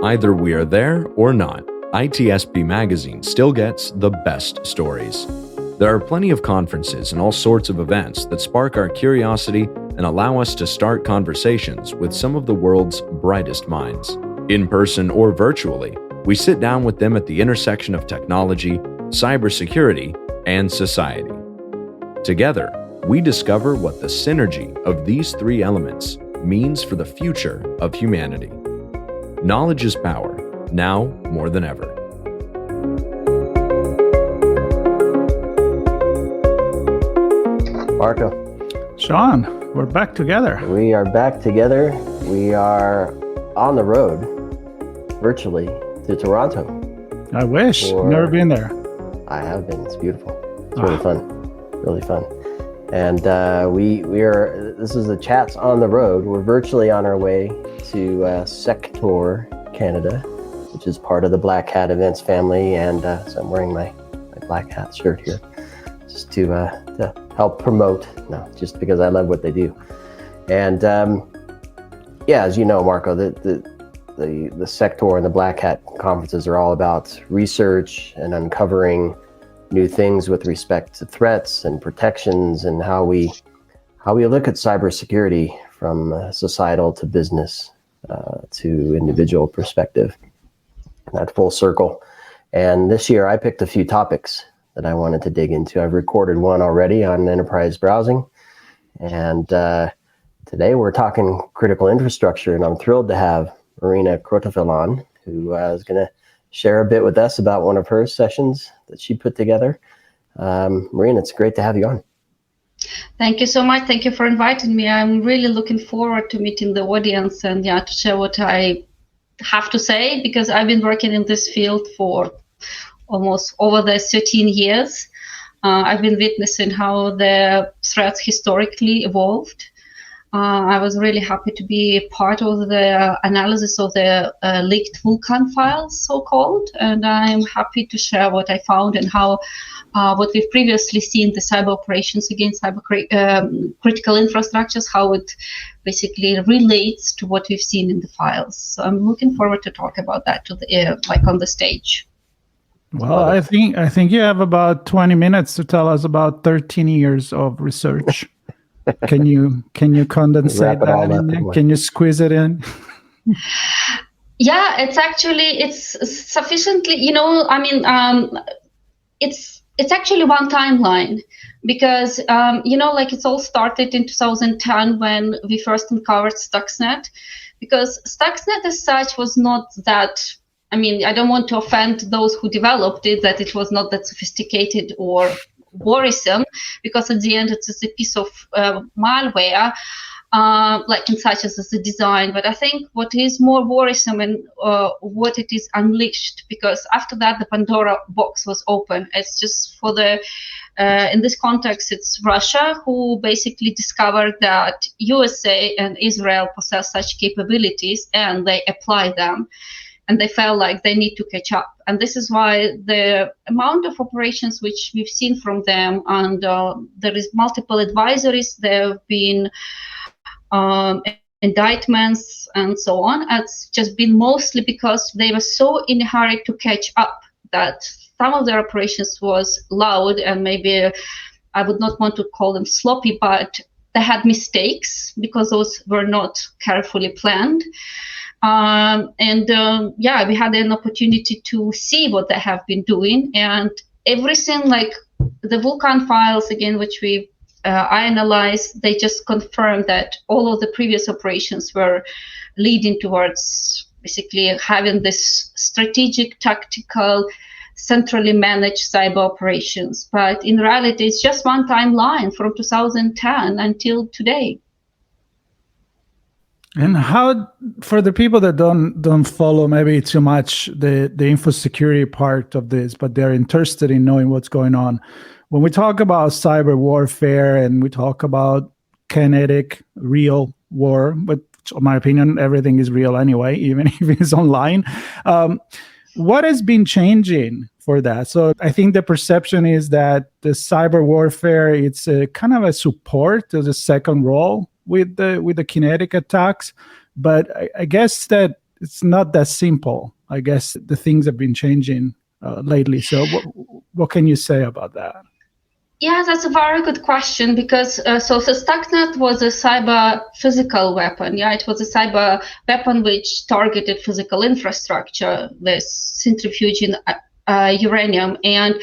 Either we are there or not, ITSP Magazine still gets the best stories. There are plenty of conferences and all sorts of events that spark our curiosity and allow us to start conversations with some of the world's brightest minds. In person or virtually, we sit down with them at the intersection of technology, cybersecurity, and society. Together, we discover what the synergy of these three elements means for the future of humanity. Knowledge is power, now more than ever. Marco. Sean, we're back together. We are back together. We are on the road, virtually, to Toronto. I wish. Never been there. I have been. It's beautiful. It's really fun. Really fun. And we are, this is the Chats on the Road. We're virtually on our way to Sector, Canada, which is part of the Black Hat Events family. And so I'm wearing my Black Hat shirt here just to help promote, just because I love what they do. And as you know, Marco, the Sector and the Black Hat conferences are all about research and uncovering new things with respect to threats and protections and how we look at cybersecurity from societal to business to individual perspective, that full circle. And this year I picked a few topics that I wanted to dig into. I've recorded one already on enterprise browsing, and today we're talking critical infrastructure, and I'm thrilled to have Marina Krotofil on, who is going to share a bit with us about one of her sessions that she put together. Marina, it's great to have you on. Thank you so much. Thank you for inviting me. I'm really looking forward to meeting the audience and to share what I have to say, because I've been working in this field for almost over the 13 years. I've been witnessing how the threats historically evolved. I was really happy to be part of the analysis of the leaked Vulkan files, so-called, and I'm happy to share what I found and how what we've previously seen, the cyber operations against critical infrastructures, how it basically relates to what we've seen in the files. So I'm looking forward to talk about that on the stage. Well, I think you have about 20 minutes to tell us about 13 years of research. Can you condense that in there? Can you squeeze it in? Yeah, it's sufficiently, it's actually one timeline, because, it's all started in 2010 when we first uncovered Stuxnet, because Stuxnet as such was not that, I don't want to offend those who developed it, that it was not that sophisticated or worrisome, because at the end it's a piece of malware, like in such as the design. But I think what is more worrisome and what it is unleashed, because after that the Pandora box was open. It's just for the in this context, it's Russia who basically discovered that USA and Israel possess such capabilities, and they apply them. And they felt like they need to catch up. And this is why the amount of operations which we've seen from them, and there is multiple advisories, there have been indictments and so on. It's just been mostly because they were so in a hurry to catch up that some of their operations was loud, and maybe I would not want to call them sloppy, but they had mistakes because those were not carefully planned. We had an opportunity to see what they have been doing, and everything, like the Vulkan files, again, which I analyzed, they just confirmed that all of the previous operations were leading towards basically having this strategic, tactical, centrally managed cyber operations. But in reality, it's just one timeline from 2010 until today. And how, for the people that don't follow maybe too much the info security part of this, but they're interested in knowing what's going on, when we talk about cyber warfare and we talk about kinetic, real war, but in my opinion, everything is real anyway, even if it's online, what has been changing for that? So I think the perception is that the cyber warfare, it's a kind of a support to the second role with the kinetic attacks, but I guess that it's not that simple. I guess the things have been changing lately. So what can you say about that? Yeah, that's a very good question, because so Stuxnet was a cyber physical weapon. Yeah, it was a cyber weapon which targeted physical infrastructure, this centrifuging uranium. And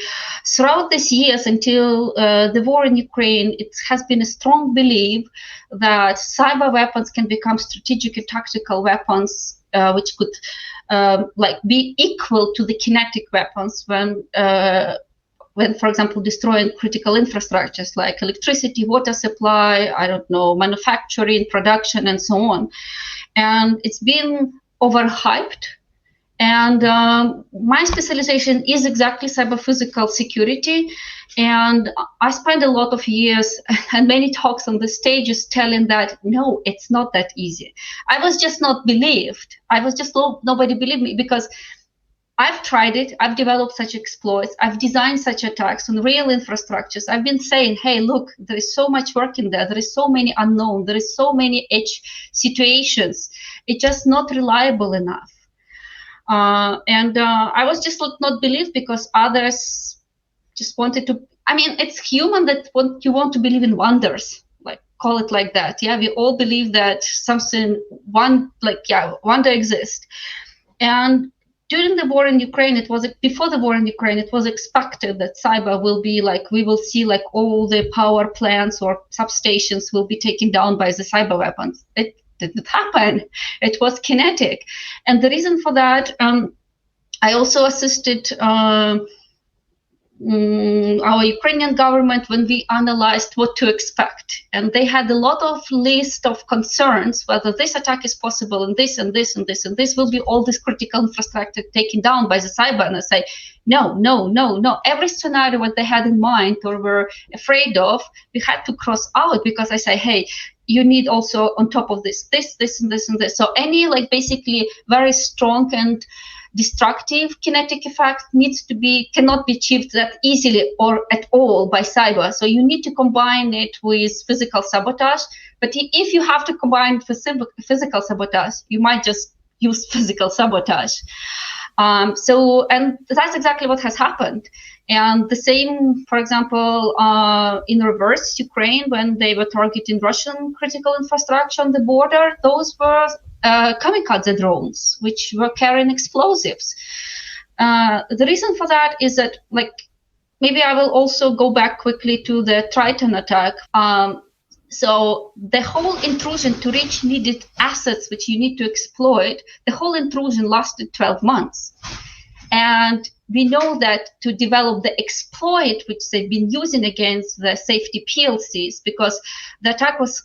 throughout these years, until the war in Ukraine, it has been a strong belief that cyber weapons can become strategic and tactical weapons, which could be equal to the kinetic weapons when, for example, destroying critical infrastructures like electricity, water supply, manufacturing, production, and so on. And it's been overhyped. And my specialization is exactly cyber-physical security. And I spent a lot of years and many talks on the stages telling that, no, it's not that easy. I was just not believed. Nobody believed me, because I've tried it. I've developed such exploits. I've designed such attacks on real infrastructures. I've been saying, hey, look, there is so much work in there. There is so many unknown. There is so many edge situations. It's just not reliable enough. And I was just not believed, because others just wanted to. I mean, it's human that you want to believe in wonders, call it like that. Yeah, we all believe that wonder exists. And during the war in Ukraine, before the war in Ukraine, it was expected that cyber will be we will see all the power plants or substations will be taken down by the cyber weapons. It didn't happen. It was kinetic. And the reason for that, I also assisted our Ukrainian government when we analyzed what to expect. And they had a lot of list of concerns whether this attack is possible, and this and this and this and this will be all this critical infrastructure taken down by the cyber. And I say, no. Every scenario what they had in mind or were afraid of, we had to cross out, because I say, hey, you need also on top of this, and this and this. So any basically very strong and destructive kinetic effect cannot be achieved that easily or at all by cyber. So you need to combine it with physical sabotage. But if you have to combine physical sabotage, you might just use physical sabotage. And that's exactly what has happened. And the same, for example, in reverse, Ukraine, when they were targeting Russian critical infrastructure on the border, those were kamikaze drones, which were carrying explosives. The reason for that is that, maybe I will also go back quickly to the Triton attack. So the whole intrusion to reach needed assets, which you need to exploit, the whole intrusion lasted 12 months. And we know that to develop the exploit, which they've been using against the safety PLCs, because the attack was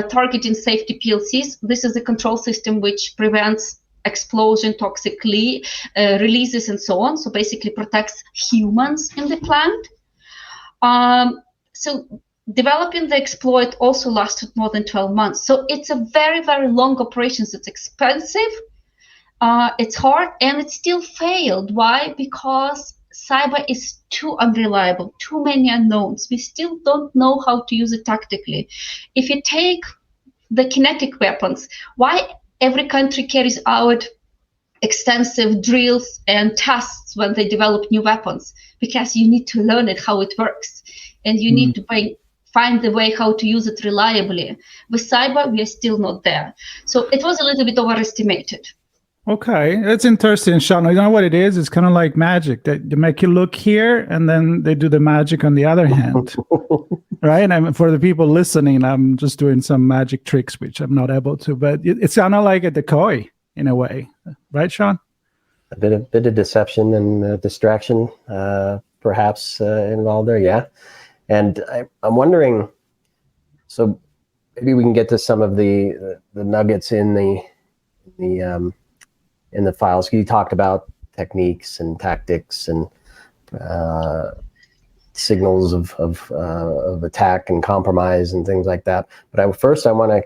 targeting safety PLCs. This is the control system which prevents explosion, toxic releases, and so on. So basically protects humans in the plant. So developing the exploit also lasted more than 12 months. So it's a very, very long operation. It's expensive, it's hard, and it still failed. Why? Because cyber is too unreliable, too many unknowns. We still don't know how to use it tactically. If you take the kinetic weapons, why every country carries out extensive drills and tests when they develop new weapons? Because you need to learn it, how it works. And you need to find the way how to use it reliably. With cyber, we are still not there. So it was a little bit overestimated. Okay, that's interesting, Sean. You know what it is? It's kind of like magic. They make you look here, and then they do the magic on the other hand, right? And for the people listening, I'm just doing some magic tricks, which I'm not able to. But it's kind of like a decoy in a way, right, Sean? A bit of deception and distraction, perhaps involved there, yeah. And I'm wondering, so maybe we can get to some of the nuggets in the files. You talked about techniques and tactics and signals of attack and compromise and things like that. But first I want to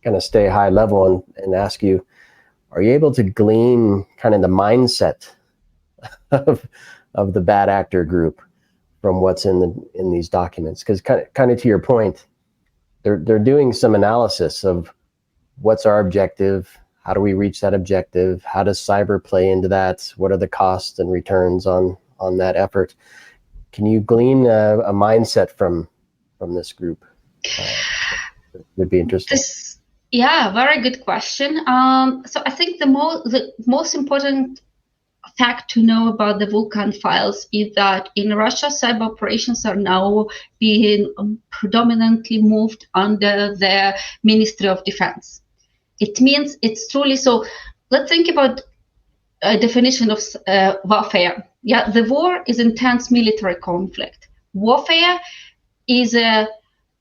kind of stay high level and ask you, are you able to glean kind of the mindset of the bad actor group from what's in these documents? Because kind of to your point, they're doing some analysis of what's our objective, how do we reach that objective? How does cyber play into that? What are the costs and returns on that effort? Can you glean a mindset from this group? It would be interesting. Yeah, very good question. So I think the most important fact to know about the Vulkan files is that in Russia, cyber operations are now being predominantly moved under the Ministry of Defense. It means it's truly so. Let's think about a definition of warfare. Yeah, the war is intense military conflict. Warfare is a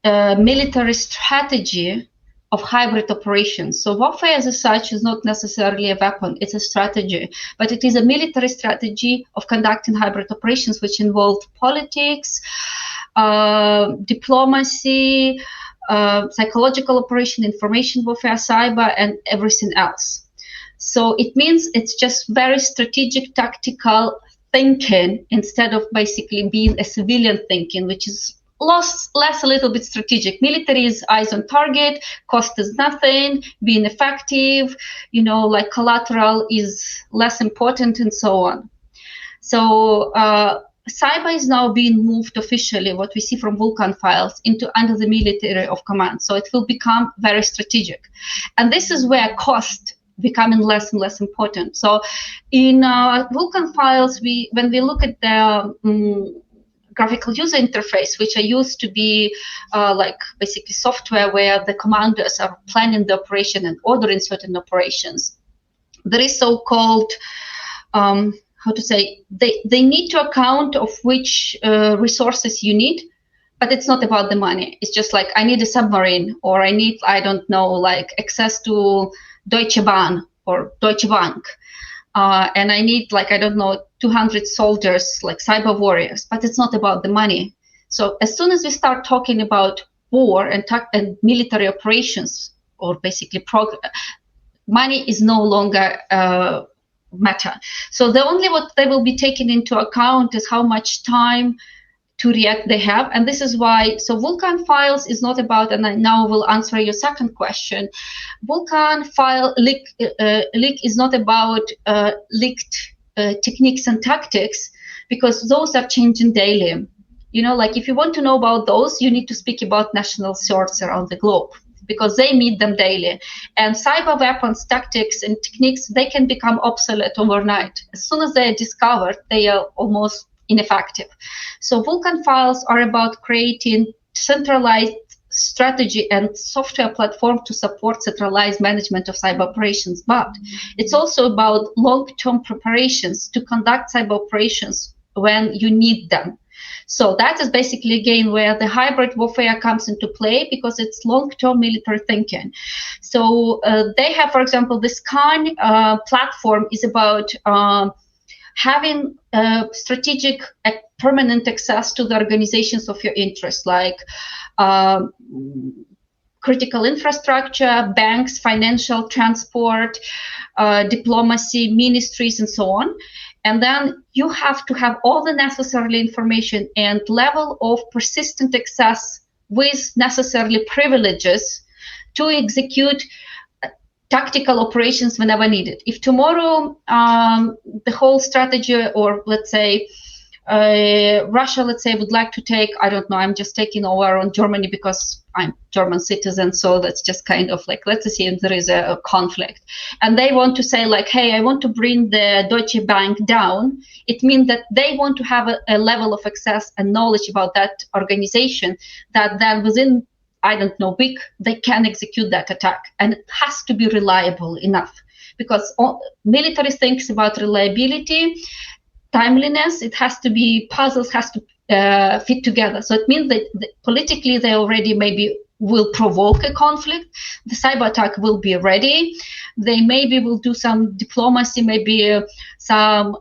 military strategy of hybrid operations. So warfare as such is not necessarily a weapon, it's a strategy, but it is a military strategy of conducting hybrid operations, which involve politics, diplomacy, psychological operation, information warfare, cyber, and everything else. So it means it's just very strategic, tactical thinking instead of basically being a civilian thinking, which is less a little bit strategic. Military is eyes on target, cost is nothing, being effective, like collateral is less important, and so on. So cyber is now being moved officially, what we see from Vulkan files, into under the military of command. So it will become very strategic. And this is where cost becoming less and less important. So in Vulkan files, when we look at the graphical user interface, which are used to be like basically software where the commanders are planning the operation and ordering certain operations. There is so-called, they need to account of which resources you need, but it's not about the money. It's just like, I need a submarine, or I need, like access to Deutsche Bahn or Deutsche Bank. And I need 200 soldiers, like cyber warriors, but it's not about the money. So as soon as we start talking about war and military operations, or basically money is no longer matter. So the only what they will be taking into account is how much time to react they have. And this is why, so Vulkan files is not about, and I now will answer your second question. Vulkan file leak is not about leaked techniques and tactics, because those are changing daily. If you want to know about those, you need to speak about national sources around the globe, because they meet them daily. And cyber weapons, tactics, and techniques, they can become obsolete overnight. As soon as they are discovered, they are almost ineffective. So Vulkan files are about creating centralized strategy and software platform to support centralized management of cyber operations. But it's also about long-term preparations to conduct cyber operations when you need them. So that is basically, again, where the hybrid warfare comes into play, because it's long-term military thinking. So they have, for example, this Khan platform is about having strategic permanent access to the organizations of your interest, like critical infrastructure, banks, financial, transport, diplomacy, ministries, and so on. And then you have to have all the necessary information and level of persistent access with necessarily privileges to execute tactical operations whenever needed. If tomorrow the whole strategy, or let's say Russia, would like to take, I'm just taking over on Germany because I'm German citizen, so that's just kind of like, let's assume there is a conflict. And they want to say hey, I want to bring the Deutsche Bank down. It means that they want to have a level of access and knowledge about that organization that then within week, they can execute that attack. And it has to be reliable enough, because military thinks about reliability, timeliness. It has to be, puzzles has to fit together. So it means that politically they already maybe will provoke a conflict. The cyber attack will be ready. They maybe will do some diplomacy, maybe some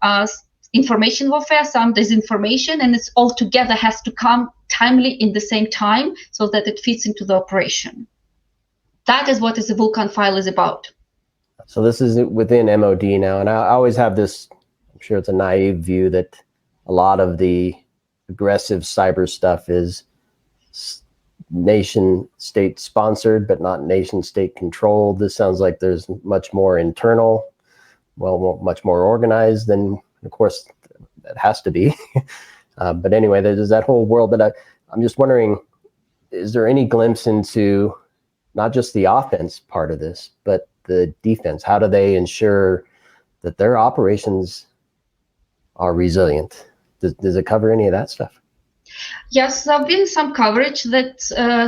information warfare, some disinformation, and it's all together has to come timely in the same time so that it fits into the operation. That is what the Vulkan file is about. So this is within MOD now, and I always have this, I'm sure it's a naive view, that a lot of the aggressive cyber stuff is nation state sponsored, but not nation state controlled. This sounds like there's much more internal, much more organized than, of course, it has to be. But anyway, there's that whole world. But I'm just wondering, is there any glimpse into not just the offense part of this, but the defense? How do they ensure that their operations are resilient? Does it cover any of that stuff? Yes, there have been some coverage that,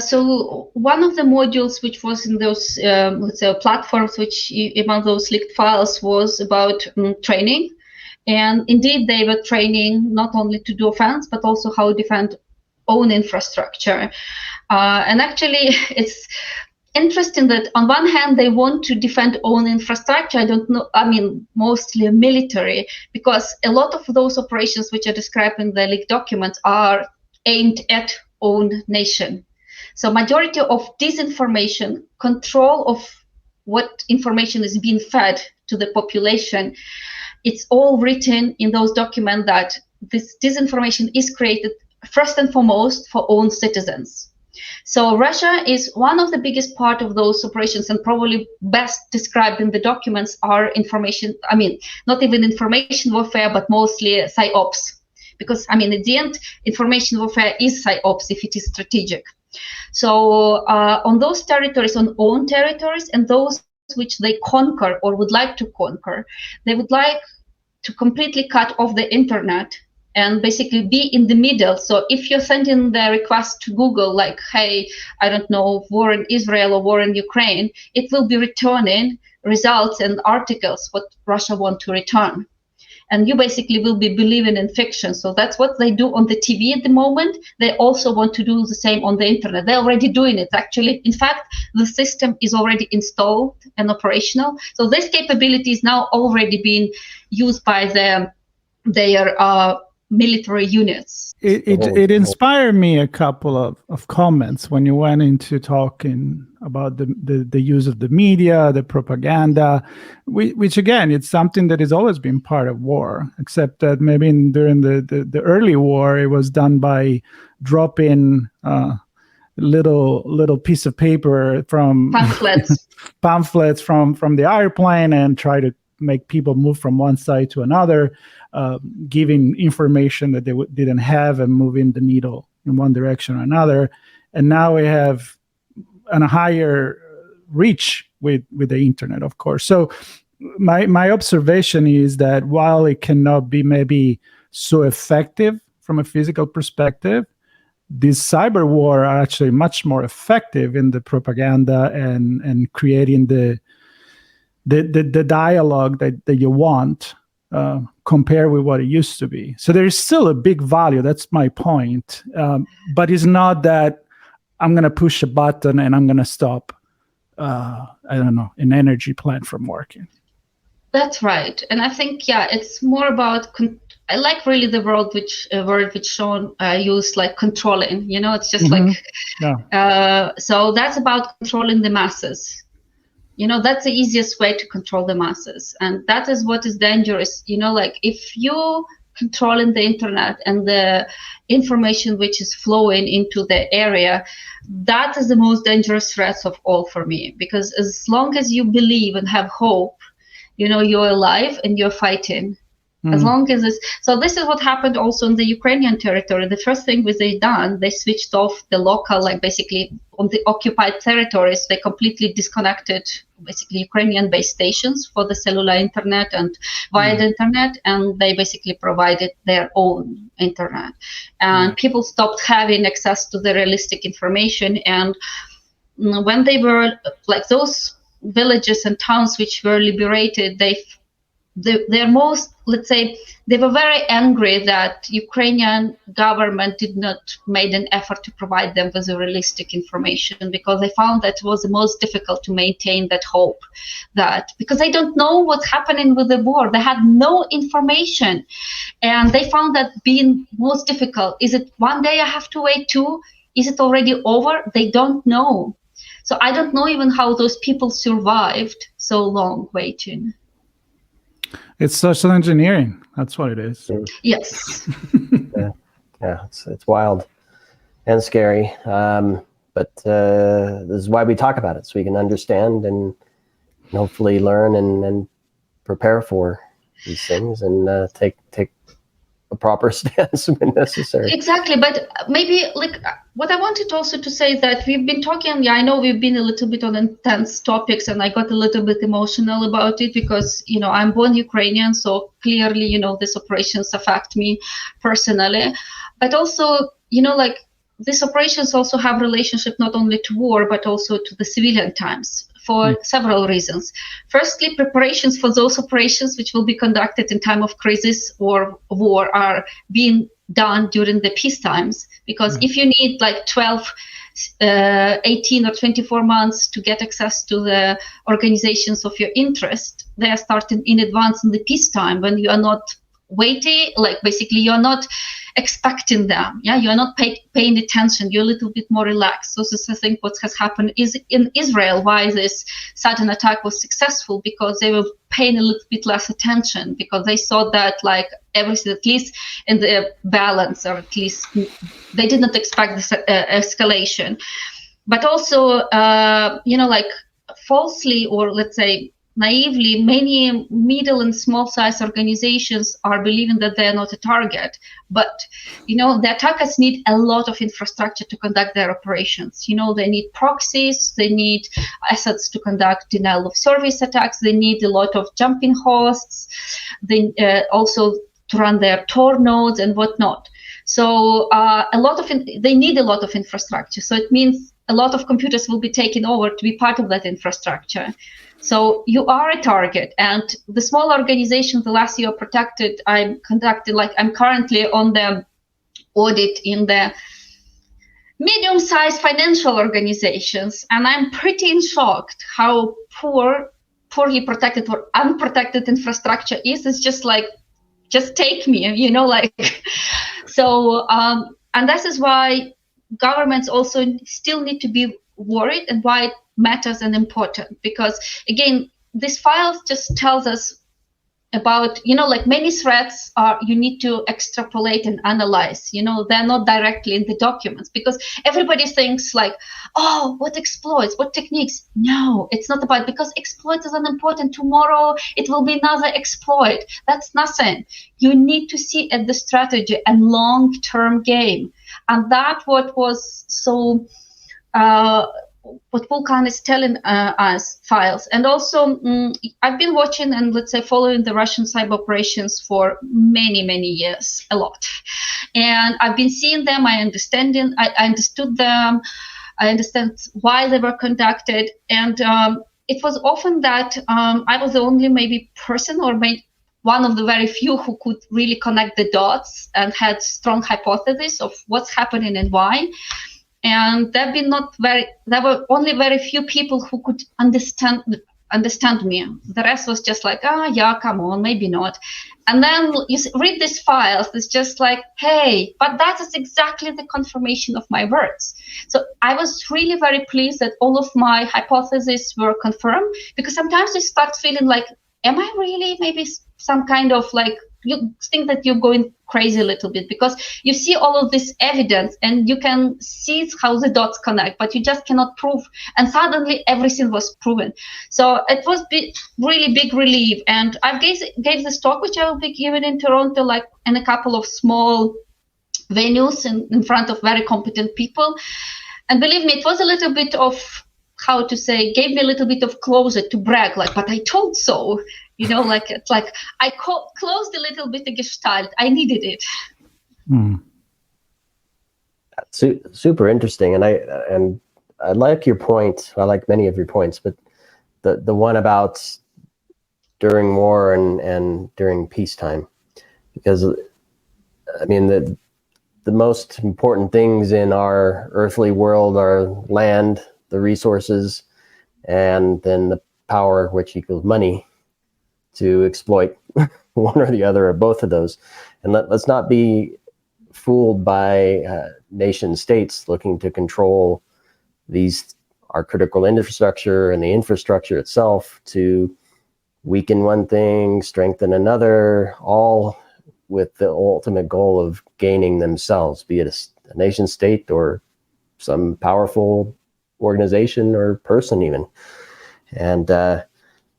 so one of the modules which was in those, let's say, platforms, which among those leaked files was about training. And indeed, they were training not only to do offense, but also how to defend own infrastructure. And actually, it's interesting that on one hand, they want to defend own infrastructure. I don't know, I mean, mostly military, because a lot of those operations which are described in the leaked documents are aimed at own nation. So majority of disinformation, control of what information is being fed to the population, it's all written in those documents that this disinformation is created first and foremost for own citizens. So Russia is one of the biggest part of those operations, and probably best described in the documents are information, I mean, not even information warfare, but mostly psyops. Because, I mean, at the end, information warfare is psyops if it is strategic. So on those territories, on own territories, and those which they conquer or would like to conquer, they would like to completely cut off the internet and basically be in the middle. So if you're sending the request to Google, like, hey, I don't know, war in Israel or war in Ukraine, it will be returning results and articles what Russia want to return. And you basically will be believing in fiction. So that's what they do on the TV at the moment. They also want to do the same on the internet. They're already doing it, actually. In fact, the system is already installed and operational. So this capability is now already being used by their military units. It inspired me a couple of comments when you went into talking about the use of the media, the propaganda, which again, it's something that has always been part of war, except that maybe during the early war, it was done by dropping little piece of paper from pamphlets from the airplane and try to make people move from one side to another, giving information that they didn't have and moving the needle in one direction or another. And now we have a higher reach with the internet, of course. So my observation is that while it cannot be maybe so effective from a physical perspective, these cyber war are actually much more effective in the propaganda and creating the dialogue that you want, compared with what it used to be. So there is still a big value. That's my point. But it's not that I'm going to push a button and I'm going to stop, I don't know, an energy plant from working. That's right. And I think, it's more about, I like really the word which Sean used, like controlling, it's just so that's about controlling the masses. That's the easiest way to control the masses. And that is what is dangerous. Like if you controlling the internet and the information which is flowing into the area, that is the most dangerous threat of all for me. Because as long as you believe and have hope, you're alive and you're fighting. As long as this is what happened also in the Ukrainian territory. The first thing they switched off the local, like basically on the occupied territories, they completely disconnected basically Ukrainian base stations for the cellular internet and via the internet, and they basically provided their own internet. And people stopped having access to the realistic information. And when they were like those villages and towns which were liberated, they're most, let's say, they were very angry that Ukrainian government did not made an effort to provide them with the realistic information, because they found that it was the most difficult to maintain that hope, that because they don't know what's happening with the war, they had no information, and they found that being most difficult. Is it one day I have to wait two? Is it already over? They don't know. So I don't know even how those people survived so long waiting. It's social engineering. That's what it is. Yes. Yeah, it's wild and scary. But But this is why we talk about it, so we can understand and hopefully learn and prepare for these things and take a proper stance when necessary. Exactly, but maybe like what I wanted also to say is that we've been talking. Yeah, I know we've been a little bit on intense topics, and I got a little bit emotional about it because I'm born Ukrainian, so clearly these operations affect me personally, but also like these operations also have relationship not only to war but also to the civilian times. For several reasons. Firstly, preparations for those operations which will be conducted in time of crisis or war are being done during the peace times. Because if you need like 12, 18 or 24 months to get access to the organizations of your interest, they are starting in advance in the peacetime when you are not waiting, like basically you're not expecting them. Yeah, you're not paying attention. You're a little bit more relaxed. So this, I think, what has happened is in Israel, why this sudden attack was successful, because they were paying a little bit less attention, because they saw that like everything, at least in the balance, or at least they did not expect this escalation. But also, like falsely, or let's say naively, many middle and small size organizations are believing that they are not a target. But, the attackers need a lot of infrastructure to conduct their operations. They need proxies, they need assets to conduct denial of service attacks, they need a lot of jumping hosts, they also to run their Tor nodes and whatnot. So they need a lot of infrastructure. So it means a lot of computers will be taken over to be part of that infrastructure. So you are a target, and the small organization, the last year protected, I'm currently on the audit in the medium-sized financial organizations, and I'm pretty shocked how poorly protected or unprotected infrastructure is. It's just like, just take me, so, and this is why governments also still need to be worried, and why it matters and important, because again, these files just tells us about, many threats are, you need to extrapolate and analyze, they're not directly in the documents, because everybody thinks like, oh, what exploits, what techniques? No, it's not about, because exploit is unimportant. Tomorrow it will be another exploit. That's nothing. You need to see at the strategy and long-term game. And that what was so, what Vulkan is telling us files. And also, I've been watching and let's say following the Russian cyber operations for many, many years, a lot. And I've been seeing them, I understood them, I understand why they were conducted. And it was often that I was the only maybe person, or maybe one of the very few who could really connect the dots and had strong hypothesis of what's happening and why. And there were only very few people who could understand me. The rest was just like, yeah, come on, maybe not. And then you read these files, it's just like, hey, but that is exactly the confirmation of my words. So I was really very pleased that all of my hypotheses were confirmed, because sometimes you start feeling like, am I really maybe some kind of like, you think that you're going crazy a little bit, because you see all of this evidence and you can see how the dots connect, but you just cannot prove. And suddenly everything was proven. So it was really big relief. And I gave this talk, which I will be giving in Toronto, like in a couple of small venues in front of very competent people. And believe me, it was a little bit of, how to say, gave me a little bit of closer to brag, like, but I told so. It's like I closed a little bit the gestalt. I needed it. Super interesting, and I like your point. I like many of your points, but the one about during war and during peacetime, because I mean the most important things in our earthly world are land, the resources, and then the power, which equals money, to exploit one or the other or both of those. And let's not be fooled by nation states looking to control our critical infrastructure and the infrastructure itself to weaken one thing, strengthen another, all with the ultimate goal of gaining themselves, be it a nation state or some powerful organization or person even. And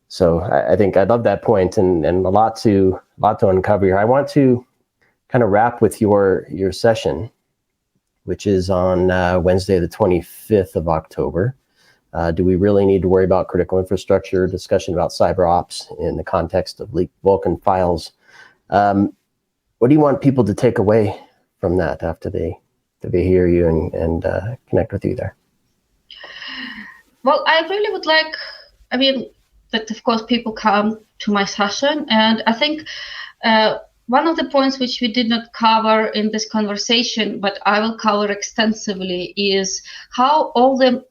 so I think I love that point, and a lot to uncover here. I want to kind of wrap with your session, which is on Wednesday, the 25th of October. Do we really need to worry about critical infrastructure? Discussion about cyber ops in the context of leaked Vulkan files. What do you want people to take away from that after they hear you and connect with you there? Well, I really would like, that of course people come to my session, and I think one of the points which we did not cover in this conversation, but I will cover extensively, is how all the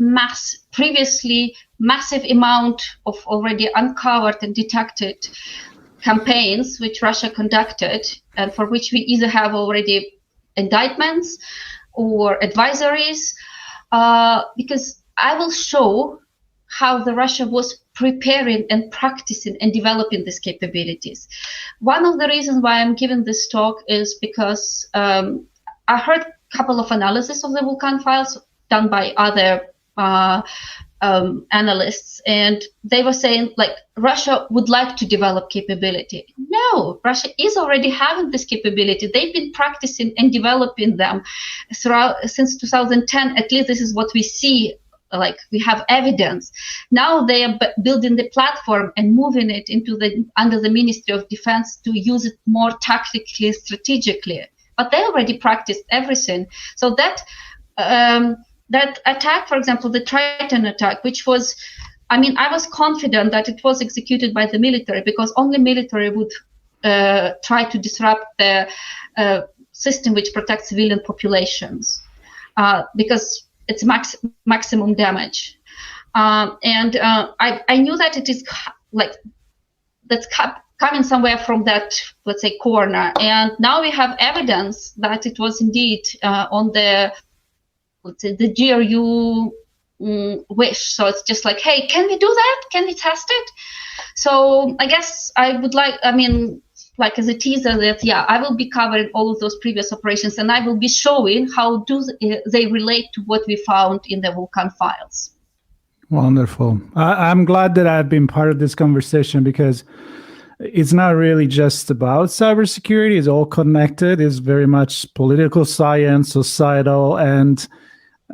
previously massive amount of already uncovered and detected campaigns which Russia conducted, and for which we either have already indictments or advisories, because I will show how the Russia was preparing and practicing and developing these capabilities. One of the reasons why I'm giving this talk is because I heard a couple of analyses of the Vulkan files done by other analysts, and they were saying like Russia would like to develop capability. No, Russia is already having this capability. They've been practicing and developing them since 2010. At least this is what we see. Like we have evidence. Now they are building the platform and moving it into under the Ministry of Defense to use it more tactically, strategically. But they already practiced everything. So that attack, for example, the Triton attack, which was, I was confident that it was executed by the military, because only military would try to disrupt the system which protects civilian populations, because it's maximum damage. And I knew that it is that's coming somewhere from that, let's say, corner. And now we have evidence that it was indeed on the, let's say, the GRU wish. So it's just like, hey, can we do that? Can we test it? So I guess I would like, like as a teaser, that I will be covering all of those previous operations, and I will be showing how they relate to what we found in the Vulkan files. Wonderful. I'm glad that I've been part of this conversation, because it's not really just about cybersecurity. It's all connected. It's very much political science, societal, and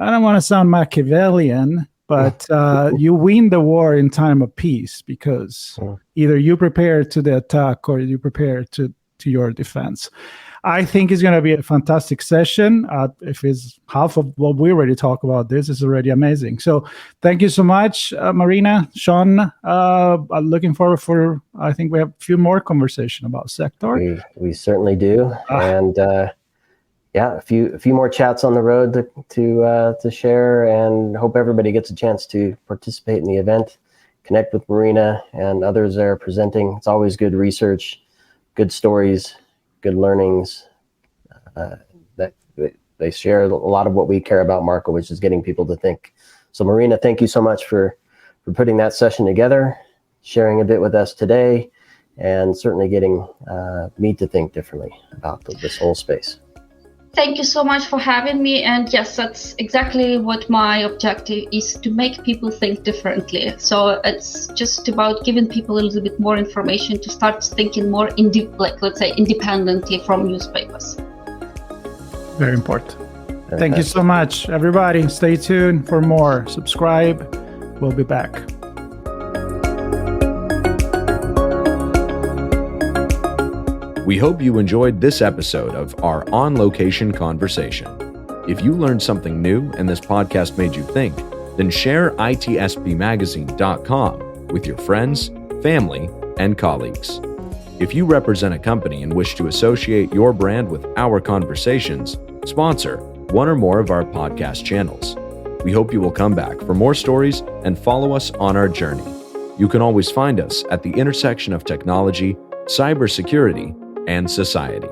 I don't want to sound Machiavellian, but you win the war in time of peace, because either you prepare to the attack or you prepare to your defense. I think it's going to be a fantastic session. If it's half of what we already talked about, this is already amazing. So thank you so much, Marina, Sean. I'm looking forward for, I think we have a few more conversation about sector. We certainly do. And a few more chats on the road to share, and hope everybody gets a chance to participate in the event, connect with Marina and others that are presenting. It's always good research, good stories, good learnings. That they share a lot of what we care about, Marco, which is getting people to think. So Marina, thank you so much for putting that session together, sharing a bit with us today, and certainly getting me to think differently about this whole space. Thank you so much for having me. And yes, that's exactly what my objective is, to make people think differently. So it's just about giving people a little bit more information to start thinking more, let's say, independently from newspapers. Very important. Thank you so much, everybody. Stay tuned for more. Subscribe. We'll be back. We hope you enjoyed this episode of our on-location conversation. If you learned something new and this podcast made you think, then share itsbmagazine.com with your friends, family, and colleagues. If you represent a company and wish to associate your brand with our conversations, sponsor one or more of our podcast channels. We hope you will come back for more stories and follow us on our journey. You can always find us at the intersection of technology, cybersecurity, and society.